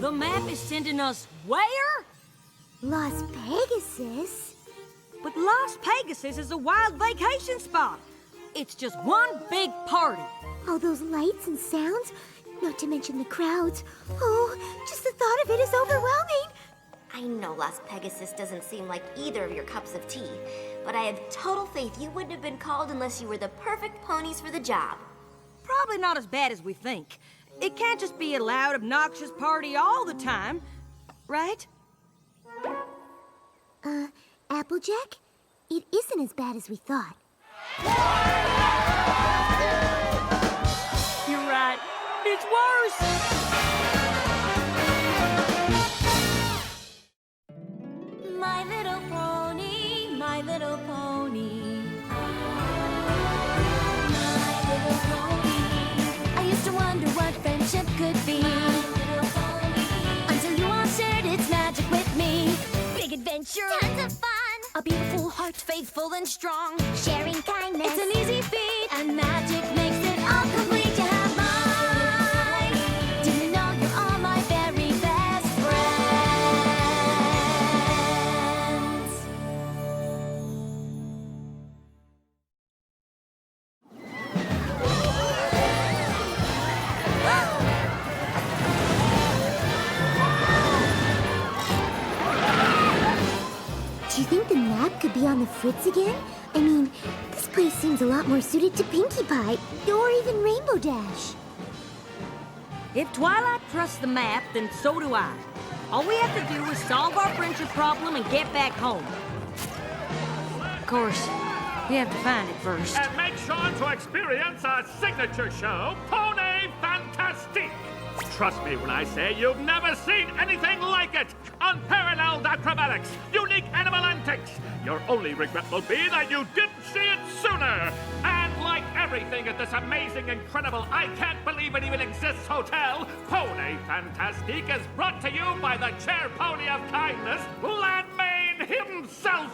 The map is sending us where? Las Pegasus? But Las Pegasus is a wild vacation spot. It's just one big party. All those lights and sounds, not to mention the crowds. Oh, just the thought of it is overwhelming. I know Las Pegasus doesn't seem like either of your cups of tea, but I have total faith you wouldn't have been called unless you were the perfect ponies for the job. Probably not as bad as we think. It can't just be a loud, obnoxious party all the time, right? Applejack? It isn't as bad as we thought. You're right. It's worse. My little pony, my little pony. My little pony. I used to wonder what friendship could be. My little pony. Until you all shared its magic with me. Big adventure. Tons of fun. A beautiful heart, faithful and strong. Sharing kindness. It's an easy feat. And magic makes it all complete. You have mine. Do you know you're all my very best friends? Do you think the map could be on the fritz again? I mean, this place seems a lot more suited to Pinkie Pie, or even Rainbow Dash. If Twilight trusts the map, then so do I. All we have to do is solve our friendship problem and get back home. Of course, we have to find it first. And make sure to experience our signature show, Pony Fantastique. Trust me when I say you've never seen anything like it. Unparalleled acrobatics, unique animal antics. Your only regret will be that you didn't see it sooner. And like everything at this amazing, incredible, I can't believe it even exists hotel, Pony Fantastique is brought to you by the chair pony of kindness, Landmain himself.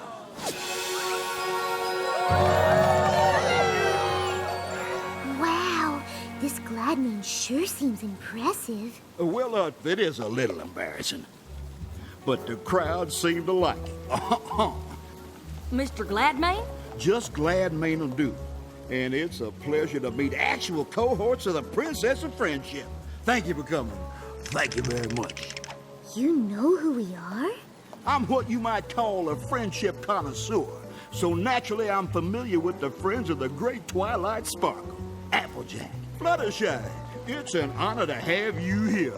Wow, this Gladmane sure seems impressive. Well, it is a little embarrassing. But the crowd seemed to like it. Mr. Gladmane? Just Gladmane will do. And it's a pleasure to meet actual cohorts of the Princess of Friendship. Thank you for coming. Thank you very much. You know who we are? I'm what you might call a friendship connoisseur. So naturally, I'm familiar with the friends of the great Twilight Sparkle. Applejack, Fluttershy, it's an honor to have you here.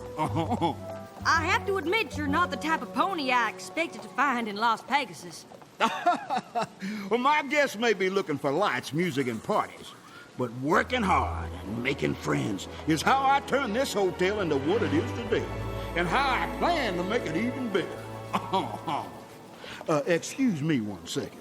I have to admit you're not the type of pony I expected to find in Las Pegasus. Well, my guests may be looking for lights, music, and parties, but working hard and making friends is how I turn this hotel into what it is today, and how I plan to make it even bigger. Excuse me one second.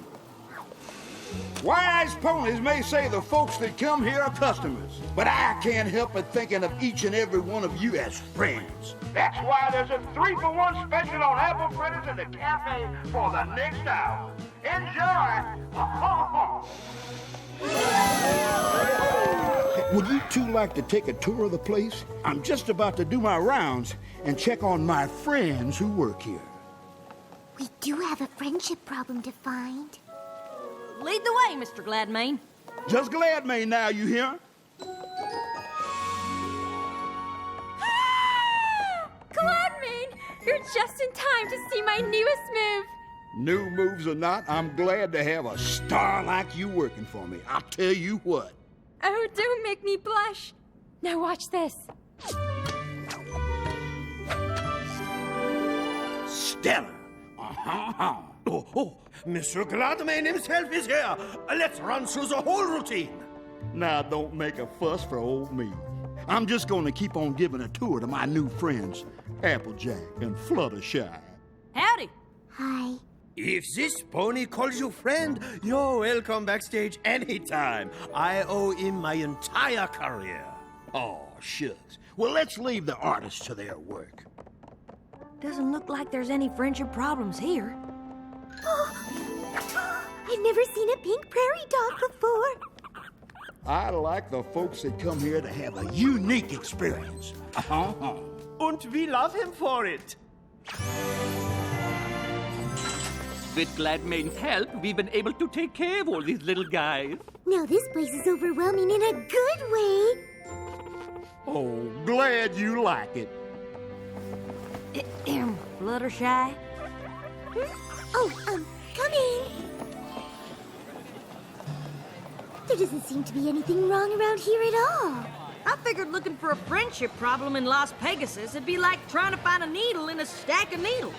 Wise ponies may say the folks that come here are customers, but I can't help but thinking of each and every one of you as friends. That's why there's a 3-for-1 special on apple fritters in the cafe for the next hour. Enjoy! Would you two like to take a tour of the place? I'm just about to do my rounds and check on my friends who work here. We do have a friendship problem to find. Lead the way, Mr. Gladmane. Just Gladmane now, you hear? Gladmane! You're just in time to see my newest move. New moves or not, I'm glad to have a star like you working for me. I'll tell you what. Oh, don't make me blush. Now watch this. Stellar. Oh, Mr. Gladmane himself is here. Let's run through the whole routine. Now, don't make a fuss for old me. I'm just going to keep on giving a tour to my new friends, Applejack and Fluttershy. Howdy. Hi. If this pony calls you friend, you're welcome backstage anytime. I owe him my entire career. Oh, shucks. Well, let's leave the artists to their work. Doesn't look like there's any friendship problems here. I've never seen a pink prairie dog before. I like the folks that come here to have a unique experience. and we love him for it. With Gladmane's help, we've been able to take care of all these little guys. Now this place is overwhelming in a good way. Oh, glad you like it. Fluttershy? Oh, coming. There doesn't seem to be anything wrong around here at all. I figured looking for a friendship problem in Las Pegasus would be like trying to find a needle in a stack of needles.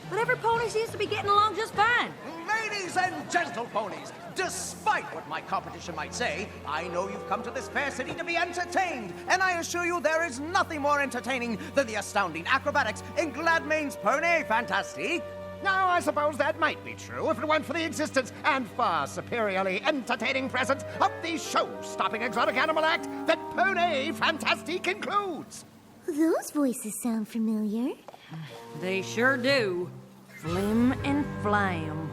But every pony seems to be getting along just fine. Ladies and gentle ponies, despite what my competition might say, I know you've come to this fair city to be entertained, and I assure you there is nothing more entertaining than the astounding acrobatics in Gladmane's Pony Fantastique. Now, I suppose that might be true if it weren't for the existence and far superiorly entertaining presence of the show-stopping exotic animal act that Pony Fantastique includes. Those voices sound familiar. They sure do. Flim and Flam.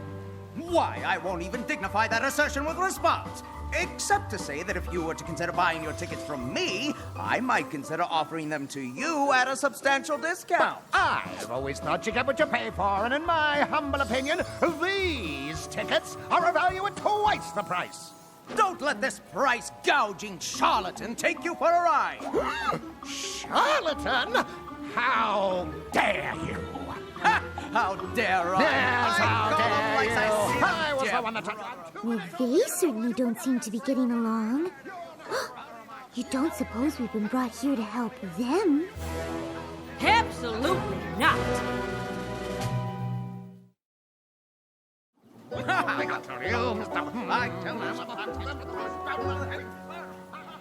Why, I won't even dignify that assertion with response. Except to say that if you were to consider buying your tickets from me, I might consider offering them to you at a substantial discount. I've always thought you get what you pay for, and in my humble opinion, these tickets are a value at twice the price. Don't let this price-gouging charlatan take you for a ride. Charlatan? How dare you? Ha! How dare I? Yes, how call them dare like you? I see I was them. the one that... Well, they certainly don't seem to be getting along. You don't suppose we've been brought here to help them? Absolutely not.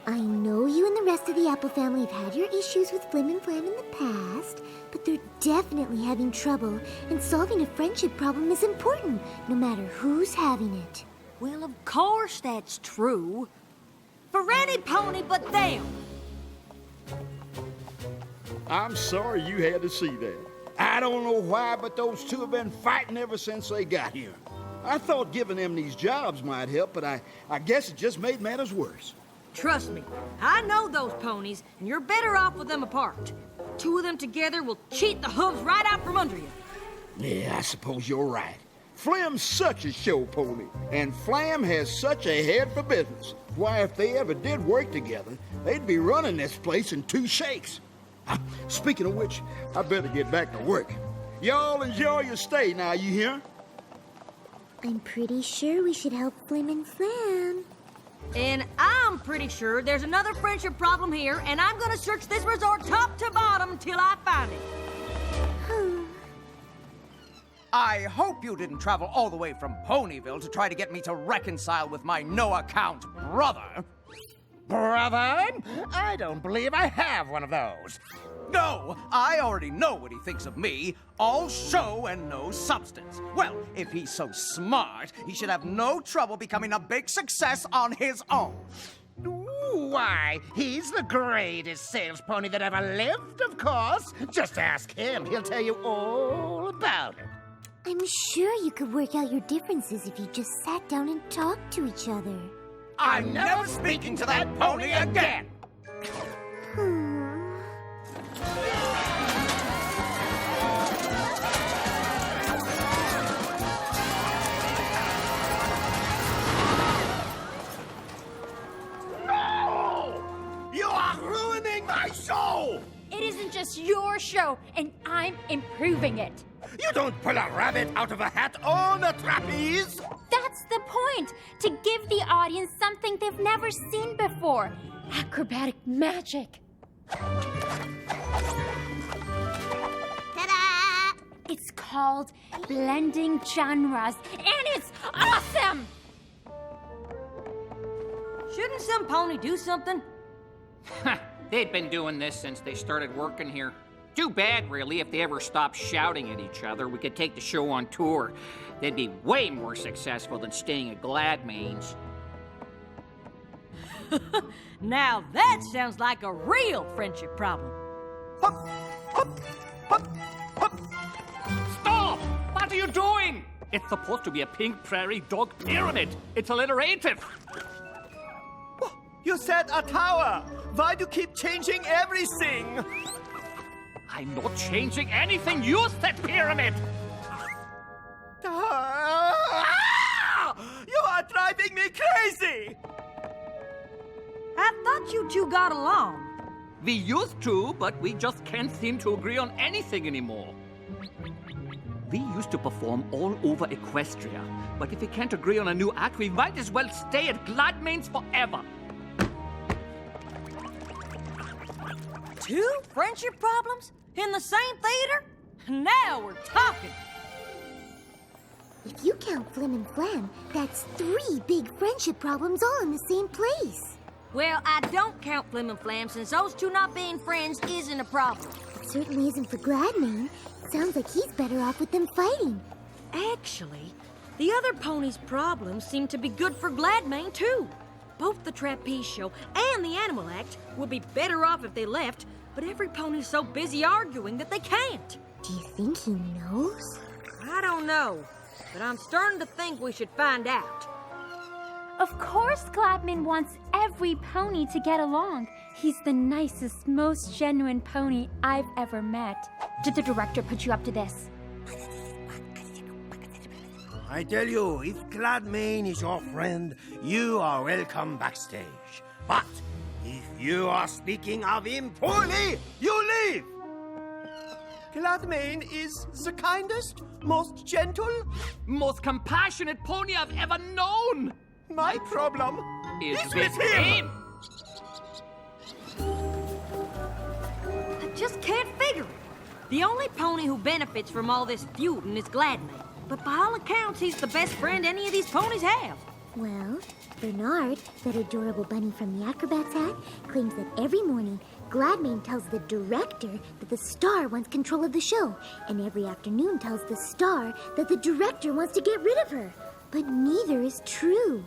I know you and the rest of the Apple family have had your issues with Flim and Flam in the past, but they're definitely having trouble, and solving a friendship problem is important, no matter who's having it. Well, of course that's true. For any pony but them. I'm sorry you had to see that. I don't know why, but those two have been fighting ever since they got here. I thought giving them these jobs might help, but I guess it just made matters worse. Trust me, I know those ponies, and you're better off with them apart. Two of them together will cheat the hooves right out from under you. Yeah, I suppose you're right. Flim's such a show pony, and Flam has such a head for business. Why, if they ever did work together, they'd be running this place in 2 shakes. Speaking of which, I better get back to work. Y'all enjoy your stay now, you hear? I'm pretty sure we should help Flim and Flam. And I'm pretty sure there's another friendship problem here, and I'm gonna search this resort top to bottom till I find it. I hope you didn't travel all the way from Ponyville to try to get me to reconcile with my no-account brother. Brother? I don't believe I have one of those. No, I already know what he thinks of me. All show and no substance. Well, if he's so smart, he should have no trouble becoming a big success on his own. Why, he's the greatest sales pony that ever lived, of course. Just ask him. He'll tell you all about it. I'm sure you could work out your differences if you just sat down and talked to each other. I'm never speaking to that pony again! No! You are ruining my show! It isn't just your show, and I'm improving it. You don't pull a rabbit out of a hat on a trapeze! That's the point, to give the audience something they've never seen before. Acrobatic magic. Ta-da! It's called blending genres, and it's awesome! Shouldn't some pony do something? They'd been doing this since they started working here. Too bad, really, if they ever stopped shouting at each other. We could take the show on tour. They'd be way more successful than staying at Gladmane's. Now that sounds like a real friendship problem. Stop! What are you doing? It's supposed to be a pink prairie dog pyramid. It's alliterative. You said a tower. Why do you keep changing everything? I'm not changing anything. Use that pyramid. You are driving me crazy! I thought you two got along. We used to, but we just can't seem to agree on anything anymore. We used to perform all over Equestria, but if we can't agree on a new act, we might as well stay at Gladmane's forever. Two friendship problems in the same theater? Now we're talking. If you count Flim and Flam, that's 3 big friendship problems all in the same place. Well, I don't count Flim and Flam since those two not being friends isn't a problem. It certainly isn't for Gladmane. Sounds like he's better off with them fighting. Actually, the other ponies' problems seem to be good for Gladmane, too. Both the Trapeze Show and the Animal Act would be better off if they left, but every pony's so busy arguing that they can't. Do you think he knows? I don't know, but I'm starting to think we should find out. Of course Gladmane wants every pony to get along. He's the nicest, most genuine pony I've ever met. Did the director put you up to this? I tell you, if Gladmane is your friend, you are welcome backstage. But if you are speaking of him poorly, you leave! Gladmane is the kindest, most gentle, Most compassionate pony I've ever known. my problem Is is with with him! I just can't figure it. The only pony who benefits from all this feuding is Gladmane. But by all accounts, he's the best friend any of these ponies have. Well, Bernard, that adorable bunny from the Acrobat's hat, claims that every morning Gladmane tells the director that the star wants control of the show, and every afternoon tells the star that the director wants to get rid of her. But neither is true.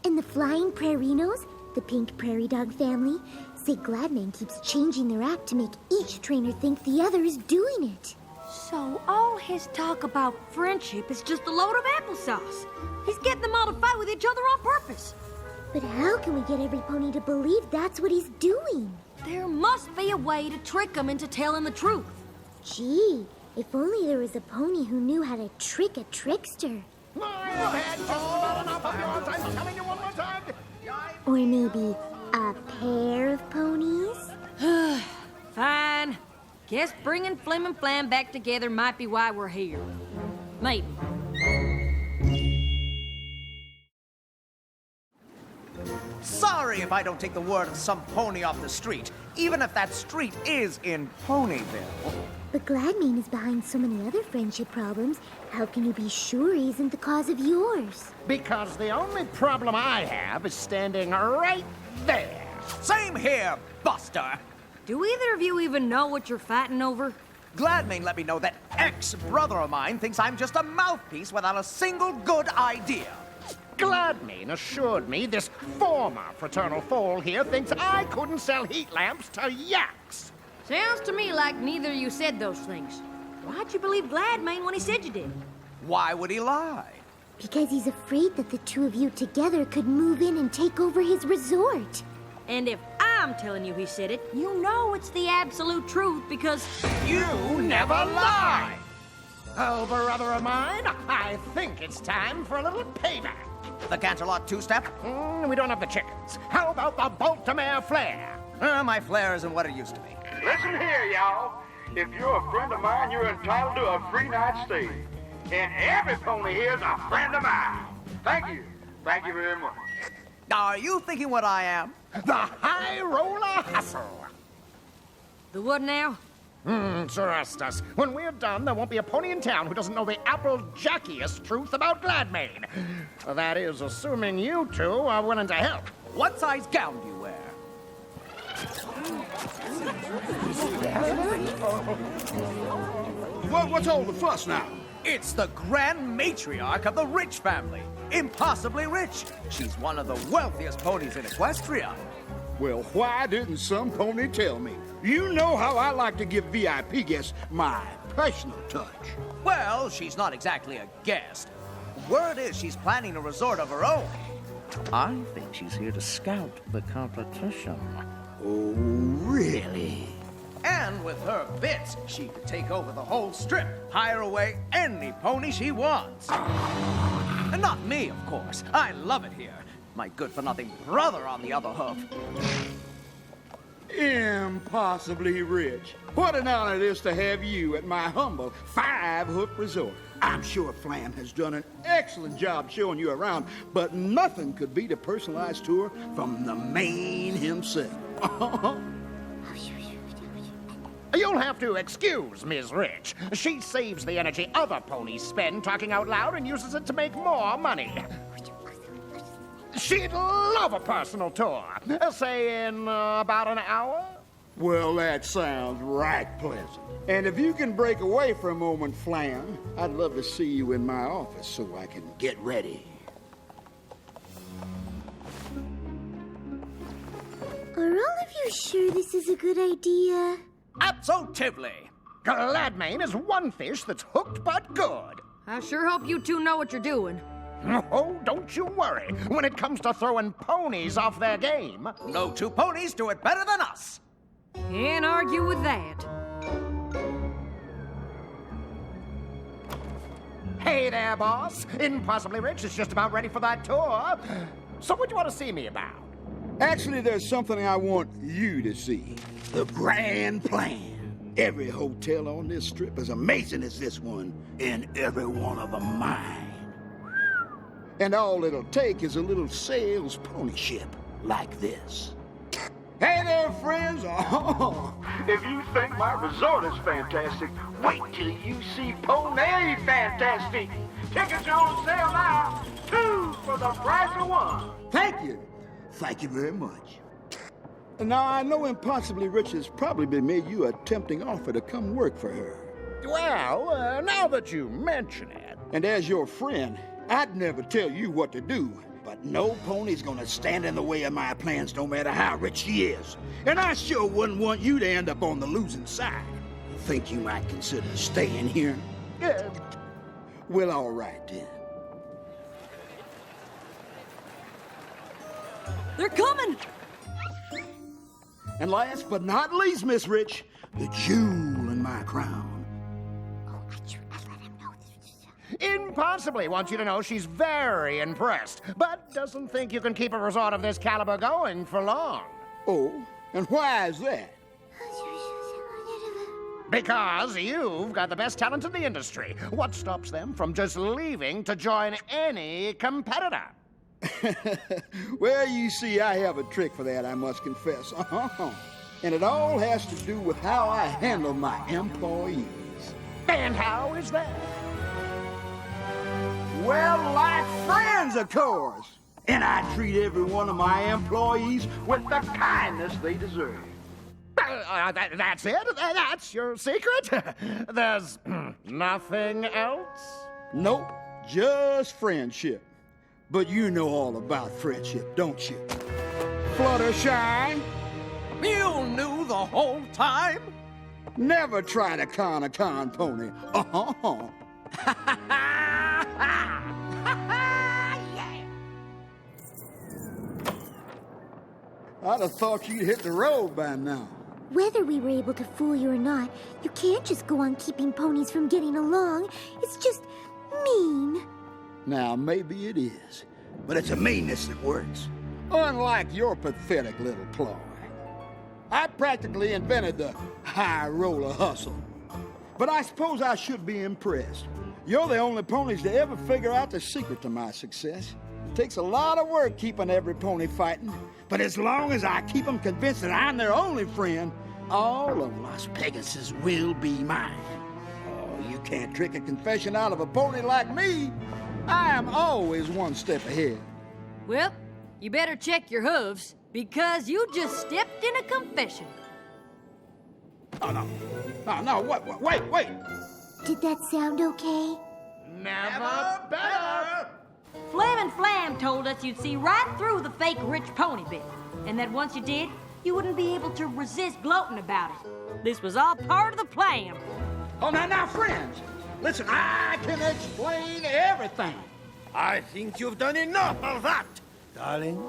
And the Flying Prairinos, the pink prairie dog family, say Gladmane keeps changing their act to make each trainer think the other is doing it. So all his talk about friendship is just a load of applesauce. He's getting them all to fight with each other on purpose. But how can we get every pony to believe that's what he's doing? There must be a way to trick him into telling the truth. Gee, if only there was a pony who knew how to trick a trickster. I've had just about enough of yours. I'm telling you one more time. Or maybe a pair of ponies? Fine. Guess bringing Flim and Flam back together might be why we're here. Maybe. Sorry if I don't take the word of some pony off the street, even if that street is in Ponyville. But Gladmane is behind so many other friendship problems. How can you be sure he isn't the cause of yours? Because the only problem I have is standing right there. Same here, Buster. Do either of you even know what you're fighting over? Gladmane let me know that ex-brother of mine thinks I'm just a mouthpiece without a single good idea. Gladmane assured me this former fraternal foal here thinks I couldn't sell heat lamps to yaks. Sounds to me like neither of you said those things. Why'd you believe Gladmane when he said you did? Why would he lie? Because he's afraid that the two of you together could move in and take over his resort. And if I'm telling you he said it, you know it's the absolute truth because... You never lie! Oh, brother of mine, I think it's time for a little payback. The Canterlot two-step? We don't have the chickens. How about the Baltimore Flare? My flair isn't what it used to be. Listen here, y'all. If you're a friend of mine, you're entitled to a free night stay. And every pony here is a friend of mine. Thank you. Thank you very much. Are you thinking what I am? The High Roller Hustle. The what now? Trust us. When we're done, there won't be a pony in town who doesn't know the apple-jackiest truth about Gladmane. That is, assuming you two are willing to help. What size gown do you wear? What's all the fuss now? It's the grand matriarch of the Rich family. Impossibly rich. She's one of the wealthiest ponies in Equestria. Well, why didn't some pony tell me? You know how I like to give VIP guests my personal touch. Well, she's not exactly a guest. Word is she's planning a resort of her own. I think she's here to scout the competition. Oh, really? And with her bits, she could take over the whole strip, hire away any pony she wants. And not me, of course. I love it here. My good-for-nothing brother on the other hoof. Impossibly rich. What an honor it is to have you at my humble 5-hoof resort. I'm sure Flam has done an excellent job showing you around, but nothing could beat a personalized tour from the man himself. You'll have to excuse Ms. Rich. She saves the energy other ponies spend talking out loud and uses it to make more money. She'd love a personal tour. Say in about an hour? Well, that sounds right pleasant. And if you can break away for a moment, Flam, I'd love to see you in my office so I can get ready. Are all of you sure this is a good idea? Absolutely. Gladmane is one fish that's hooked but good. I sure hope you two know what you're doing. Oh, don't you worry. When it comes to throwing ponies off their game, No two ponies do it better than us. Can't argue with that. Hey there, boss. Impossibly Rich is just about ready for that tour. So what do you want to see me about? Actually, there's something I want you to see. The grand plan. Every hotel on this strip is amazing as this one, and every one of them mine. And all it'll take is a little sales pony ship like this. Hey there, friends. Oh, if you think my resort is fantastic, wait till you see Pony Fantastic. Tickets are on sale now. 2 for the price of 1. Thank you. Thank you very much. Now, I know Impossibly Rich has probably made you a tempting offer to come work for her. Well, now that you mention it. And as your friend, I'd never tell you what to do, but no pony's gonna stand in the way of my plans no matter how rich she is. And I sure wouldn't want you to end up on the losing side. Think you might consider staying here? Well, all right then. They're coming! And last but not least, Miss Rich, the jewel in my crown. Impossibly wants you to know she's very impressed, but doesn't think you can keep a resort of this caliber going for long. Oh, and why is that? Because you've got the best talent in the industry. What stops them from just leaving to join any competitor? Well, you see, I have a trick for that, I must confess. And it all has to do with how I handle my employees. And how is that? Well, like friends, of course. And I treat every one of my employees with the kindness they deserve. That's it? That's your secret? There's nothing else? Nope, just friendship. But you know all about friendship, don't you? Fluttershy? You knew the whole time? Never try to con a con pony. I'd have thought you'd hit the road by now. Whether we were able to fool you or not, you can't just go on keeping ponies from getting along. It's just mean. Now, maybe it is, but it's a meanness that works. Unlike your pathetic little ploy. I practically invented the high roller hustle. But I suppose I should be impressed. You're the only ponies to ever figure out the secret to my success. It takes a lot of work keeping every pony fighting, but as long as I keep them convinced that I'm their only friend, all of Las Pegasus will be mine. Oh, you can't trick a confession out of a pony like me. I am always one step ahead. Well, you better check your hooves, because you just stepped in a confession. Oh, no, wait. Did that sound okay? Never better! Flam and Flam told us you'd see right through the fake rich pony bit, and that once you did, you wouldn't be able to resist gloating about it. This was all part of the plan. Oh, now, friends, listen, I can explain everything. I think you've done enough of that, darling.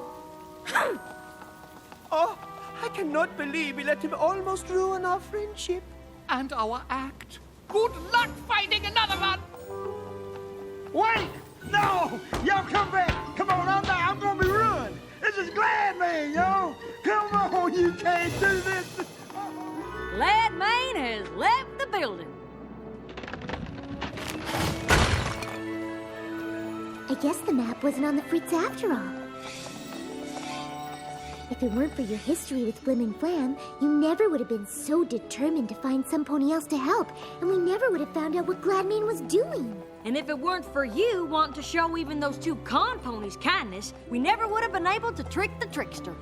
Oh, I cannot believe we let him almost ruin our friendship. And our act. Good luck finding another one! Wait! No! Yo, come back! Come on, I'm gonna be ruined! This is Glad Man, yo! Come on, you can't do this! Glad Man has left the building. I guess the map wasn't on the fritz after all. If it weren't for your history with Flim and Flam, you never would have been so determined to find some pony else to help, and we never would have found out what Gladmane was doing. And if it weren't for you wanting to show even those two con ponies kindness, we never would have been able to trick the trickster.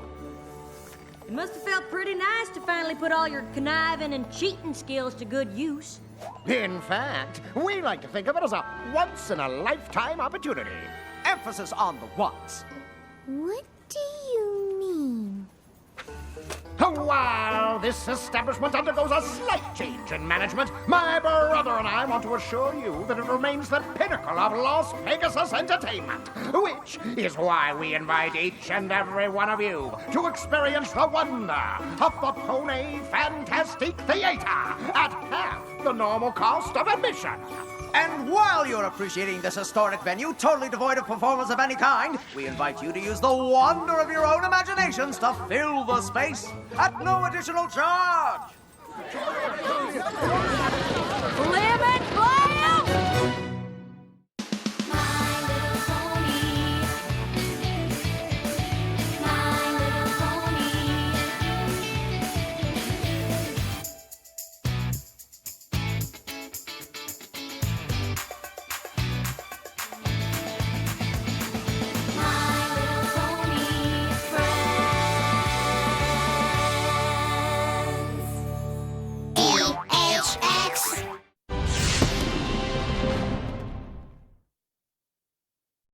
It must have felt pretty nice to finally put all your conniving and cheating skills to good use. In fact, we like to think of it as a once-in-a-lifetime opportunity. Emphasis on the once. What do you mean? While this establishment undergoes a slight change in management, my brother and I want to assure you that it remains the pinnacle of Los Pegasus entertainment, which is why we invite each and every one of you to experience the wonder of the Pony Fantastique Theater at half the normal cost of admission. And while you're appreciating this historic venue, totally devoid of performance of any kind, we invite you to use the wonder of your own imaginations to fill the space at no additional charge.